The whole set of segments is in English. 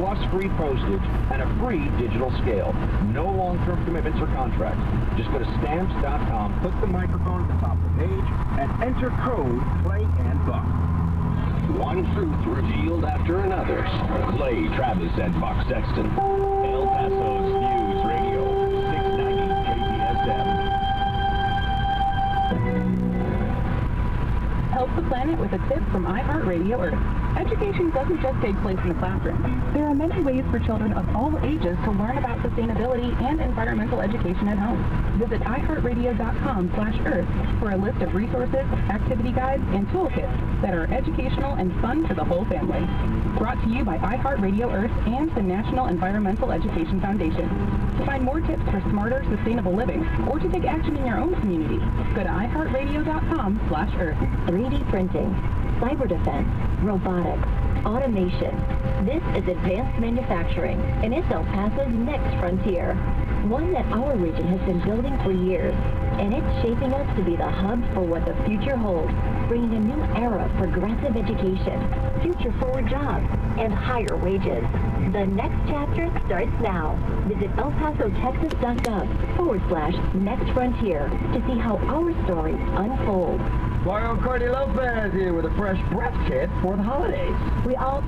plus free postage and a free digital scale. No long-term commitments or contracts. Just go to stamps.com, click the microphone at the top of the page, and enter code Clay and Buck. One truth revealed after another. Clay, Travis, and Buck Sexton. El Paso's News Radio, 690 KPSM. Help the planet with a tip from iHeartRadio Earth. Education doesn't just take place in the classroom. There are many ways for children of all ages to learn about sustainability and environmental education at home. Visit iHeartRadio.com/Earth for a list of resources, activity guides, and toolkits that are educational and fun for the whole family. Brought to you by iHeartRadio Earth and the National Environmental Education Foundation. To find more tips for smarter, sustainable living, or to take action in your own community, go to iHeartRadio.com/Earth. 3D printing, cyber defense, robotics, automation. This is advanced manufacturing, and it's El Paso's next frontier. One that our region has been building for years, and it's shaping us to be the hub for what the future holds, bringing a new era of progressive education, future-forward jobs, and higher wages. The next chapter starts now. Visit elpasotexas.gov/next frontier to see how our story unfolds. Mario Cordy Lopez here with a fresh breath kit for the holidays. We all...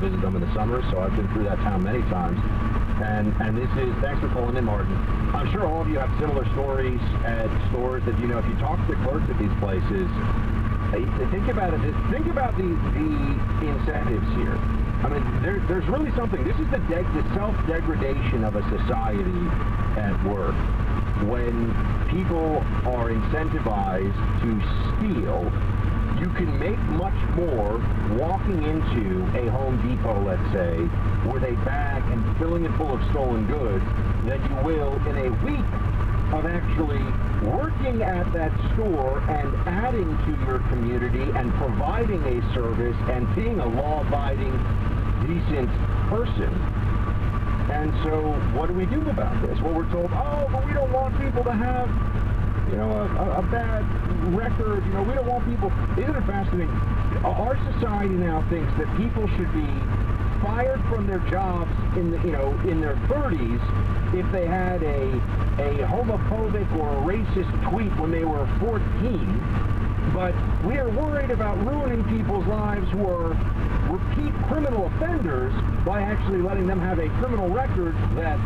visit them in the summer, so I've been through that town many times. And this is, thanks for calling in, Martin. I'm sure all of you have similar stories at stores that, you know, if you talk to the clerks at these places, think about it. Think about the incentives here. I mean, there's really something. This is the self-degradation of a society at work. when people are incentivized to steal, you can make much more walking into a Home Depot, let's say, with a bag and filling it full of stolen goods than you will in a week of actually working at that store and adding to your community and providing a service and being a law-abiding, decent person. And so what do we do about this? Well, we're told, oh, but we don't want people to have, you know, a bad record. You know, we don't want people. Isn't it fascinating? Our society now thinks that people should be fired from their jobs in the, you know, in their 30s if they had a homophobic or a racist tweet when they were 14. But we are worried about ruining people's lives who are repeat criminal offenders by actually letting them have a criminal record that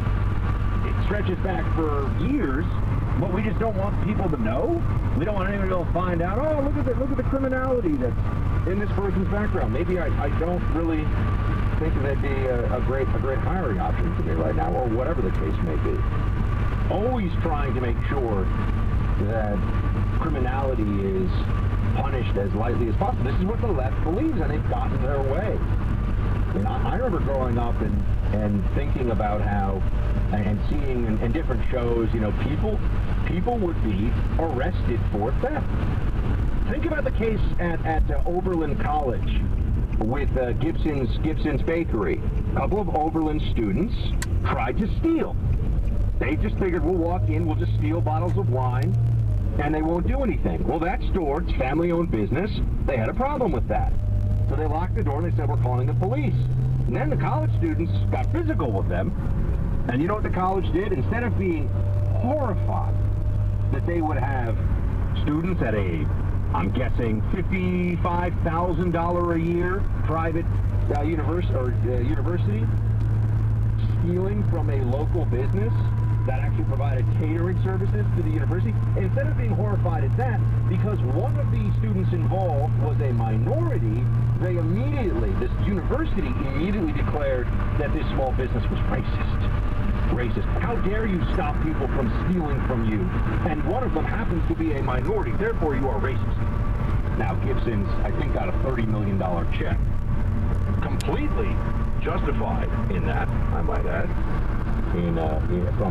it stretches back for years. But we just don't want people to know. We don't want anyone to be able to find out, oh, look at the criminality that's in this person's background. Maybe I don't really think that'd be a great hiring option to me right now, or whatever the case may be. Always trying to make sure that criminality is punished as lightly as possible. This is what the left believes, and they've gotten their way. I mean, I remember growing up and thinking about how, and seeing in different shows, you know, people would be arrested for theft. Think about the case at Oberlin College with Gibson's Bakery. A couple of Oberlin students tried to steal. They just figured, we'll walk in, we'll just steal bottles of wine, and they won't do anything. Well, that store, it's family-owned business, they had a problem with that. So they locked the door and they said, we're calling the police. And then the college students got physical with them. And you know what the college did? Instead of being horrified that they would have students at I'm guessing, $55,000 a year private university stealing from a local business that actually provided catering services to the university. Instead of being horrified at that, because one of the students involved was a minority, this university immediately declared that this small business was racist. How dare you stop people from stealing from you? And one of them happens to be a minority, therefore you are racist. Now Gibson's, I think, got a $30 million check. Completely justified in that, I might add,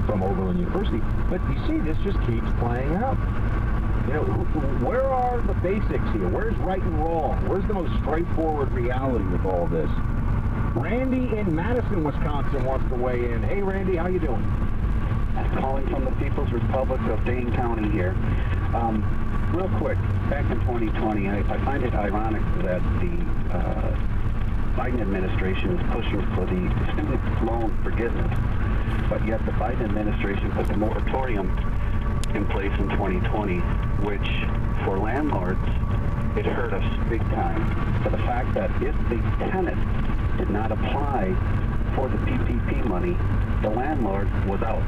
from Oberlin University. But you see, this just keeps playing out. You know, where are the basics here? Where's right and wrong? Where's the most straightforward reality of all this? Randy in Madison, Wisconsin wants to weigh in. Hey, Randy, how you doing? I'm calling from the People's Republic of Dane County here. Real quick, back in 2020, I find it ironic that the Biden administration is pushing for the student loan forgiveness, but yet the Biden administration put the moratorium in place in 2020, which for landlords, it hurt us big time. For the fact that if the tenant did not apply for the PPP money, the landlord was out.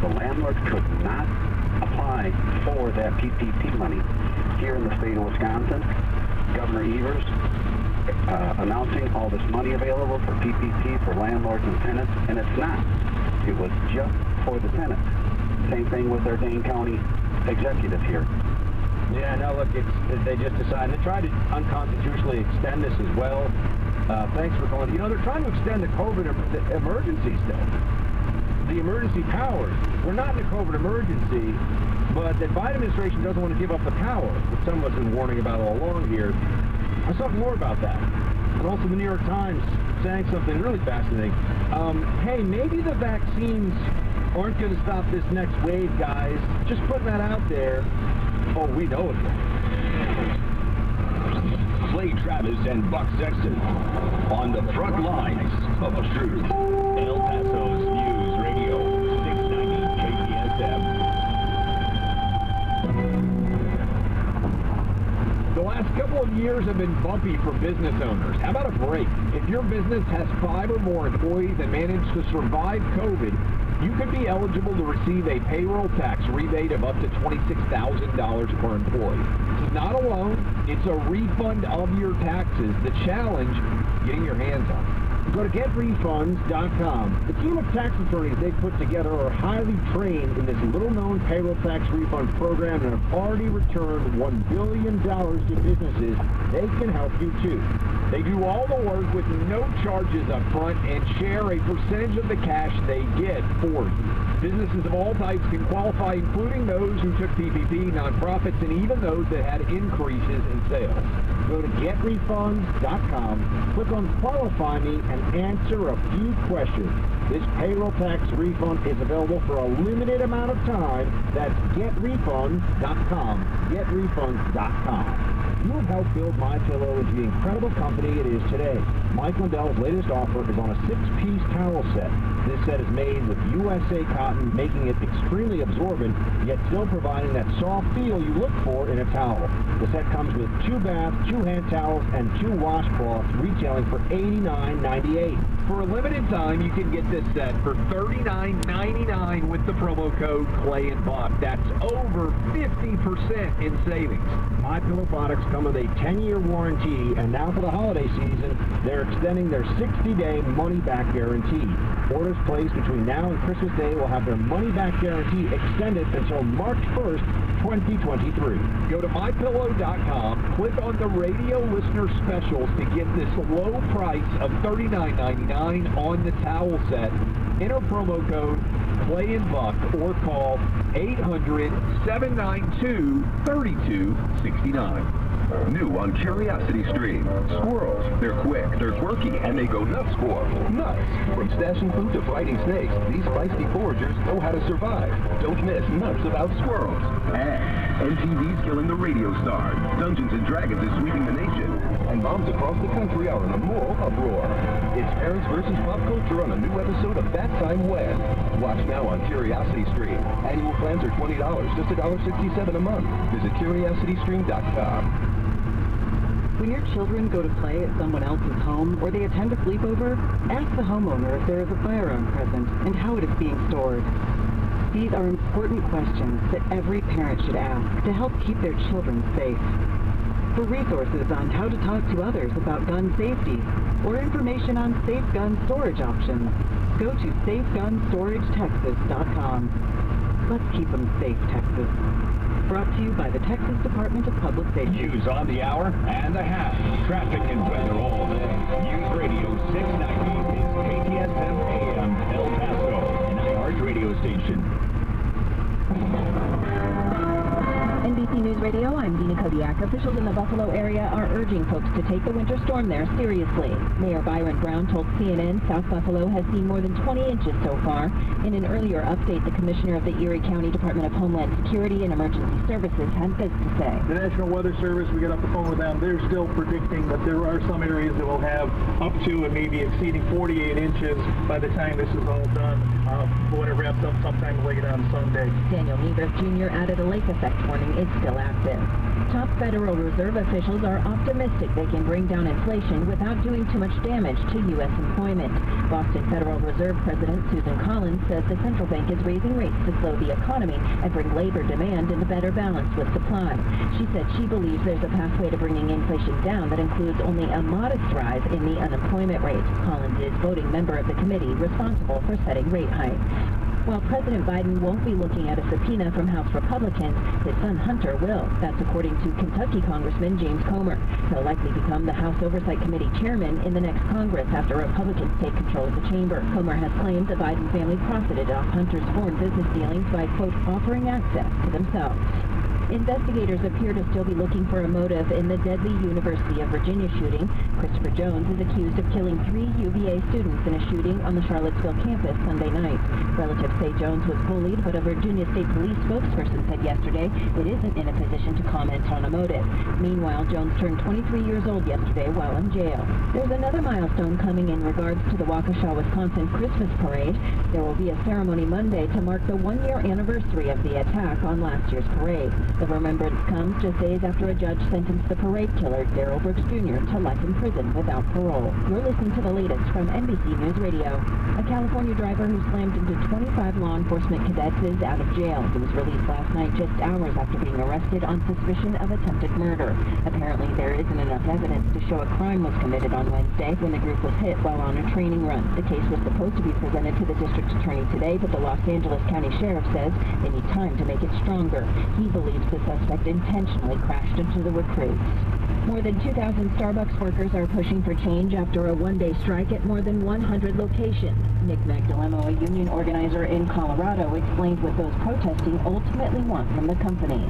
The landlord could not apply for that PPP money. Here in the state of Wisconsin, Governor Evers announcing all this money available for PPP for landlords and tenants, and it's not. It was just for the tenants. Same thing with our Dane County executive here. Yeah, no, look, they just decided to try to unconstitutionally extend this as well. Thanks for calling. You know, they're trying to extend the COVID emergency still. The emergency powers. We're not in a COVID emergency, but the Biden administration doesn't want to give up the power, which some of us have been warning about all along here. Let's talk more about that. And also the New York Times saying something really fascinating. Hey, maybe the vaccines aren't going to stop this next wave, guys. Just putting that out there. Oh, we know it. Clay Travis and Buck Sexton on the front lines of the truth. El Paso's News Radio, 690 KPSM. The last couple of years have been bumpy for business owners. How about a break? If your business has 5 or more employees and managed to survive COVID, you could be eligible to receive a payroll tax rebate of up to $26,000 per employee. This is not a loan. It's a refund of your taxes. The challenge, getting your hands on it. Go to GetRefunds.com. The team of tax attorneys they've put together are highly trained in this little-known payroll tax refund program and have already returned $1 billion to businesses. They can help you, too. They do all the work with no charges up front and share a percentage of the cash they get for you. Businesses of all types can qualify, including those who took PPP, nonprofits, and even those that had increases in sales. Go to GetRefunds.com, click on Qualify Me, and answer a few questions. This payroll tax refund is available for a limited amount of time. That's GetRefunds.com. GetRefunds.com. You have helped build MyPillow into the incredible company it is today. Mike Lindell's latest offer is on a 6-piece towel set. This set is made with USA cotton, making it extremely absorbent, yet still providing that soft feel you look for in a towel. The set comes with 2 bath, 2 hand towels, and 2 washcloths, retailing for $89.98. For a limited time, you can get this set for $39.99 with the promo code Clay and Buck. That's over 50% in savings. MyPillow products come with a 10-year warranty, and now for the holiday season, they're extending their 60-day money-back guarantee. Orders placed between now and Christmas Day will have their money-back guarantee extended until March 1st, 2023. Go to MyPillow.com, click on the radio listener specials to get this low price of $39.99 on the towel set. Enter promo code Clay and Buck or call 800-792-3269. New on Curiosity Stream. Squirrels. They're quick, they're quirky, and they go nuts for nuts. From stashing food to fighting snakes, these feisty foragers know how to survive. Don't miss Nuts About Squirrels. And MTV's killing the radio star. Dungeons and Dragons is sweeping the nation. And moms across the country are in a moral uproar. It's Parents versus Pop Culture on a new episode of That Time When. Watch now on Curiosity Stream. Annual plans are $20, just $1.67 a month. Visit CuriosityStream.com. When your children go to play at someone else's home or they attend a sleepover, ask the homeowner if there is a firearm present and how it is being stored. These are important questions that every parent should ask to help keep their children safe. For resources on how to talk to others about gun safety or information on safe gun storage options, go to safegunsstoragetexas.com. Let's keep them safe, Texas. Brought to you by the Texas Department of Public Safety. News on the hour and the half. Traffic and weather all day. News Radio 690 is KTSM AM El Paso, an iHeart radio station. NBC News Radio, I'm Dina Kodiak. Officials in the Buffalo area are urging folks to take the winter storm there seriously. Mayor Byron Brown told CNN South Buffalo has seen more than 20 inches so far. In an earlier update, the commissioner of the Erie County Department of Homeland Security and Emergency Services had this to say. The National Weather Service, we got off the phone with them, they're still predicting that there are some areas that will have up to and maybe exceeding 48 inches by the time this is all done, when it wraps up sometime late on Sunday. Daniel Niebuhr Jr. added a lake effect warning is still active. Top Federal Reserve officials are optimistic they can bring down inflation without doing too much damage to U.S. employment. Boston Federal Reserve President Susan Collins says the central bank is raising rates to slow the economy and bring labor demand into better balance with supply. She said she believes there's a pathway to bringing inflation down that includes only a modest rise in the unemployment rate. Collins is voting member of the committee responsible for setting rate hikes. While President Biden won't be looking at a subpoena from House Republicans, his son Hunter will. That's according to Kentucky Congressman James Comer. He'll likely become the House Oversight Committee chairman in the next Congress after Republicans take control of the chamber. Comer has claimed the Biden family profited off Hunter's foreign business dealings by, quote, offering access to themselves. Investigators appear to still be looking for a motive in the deadly University of Virginia shooting. Christopher Jones is accused of killing 3 UVA students in a shooting on the Charlottesville campus Sunday night. Relatives say Jones was bullied, but a Virginia State Police spokesperson said yesterday it isn't in a position to comment on a motive. Meanwhile, Jones turned 23 years old yesterday while in jail. There's another milestone coming in regards to the Waukesha, Wisconsin Christmas parade. There will be a ceremony Monday to mark the 1-year anniversary of the attack on last year's parade. The remembrance comes just days after a judge sentenced the parade killer, Darrell Brooks Jr., to life in prison. prison without parole. You're listening to the latest from NBC News Radio. A California driver who slammed into 25 law enforcement cadets is out of jail. He was released last night just hours after being arrested on suspicion of attempted murder. Apparently, there isn't enough evidence to show a crime was committed on Wednesday when the group was hit while on a training run. The case was supposed to be presented to the district attorney today, but the Los Angeles County Sheriff says they need time to make it stronger. He believes the suspect intentionally crashed into the recruits. More than 2,000 Starbucks workers are pushing for change after a one-day strike at more than 100 locations. Nick Magdaleno, a union organizer in Colorado, explained what those protesting ultimately want from the company.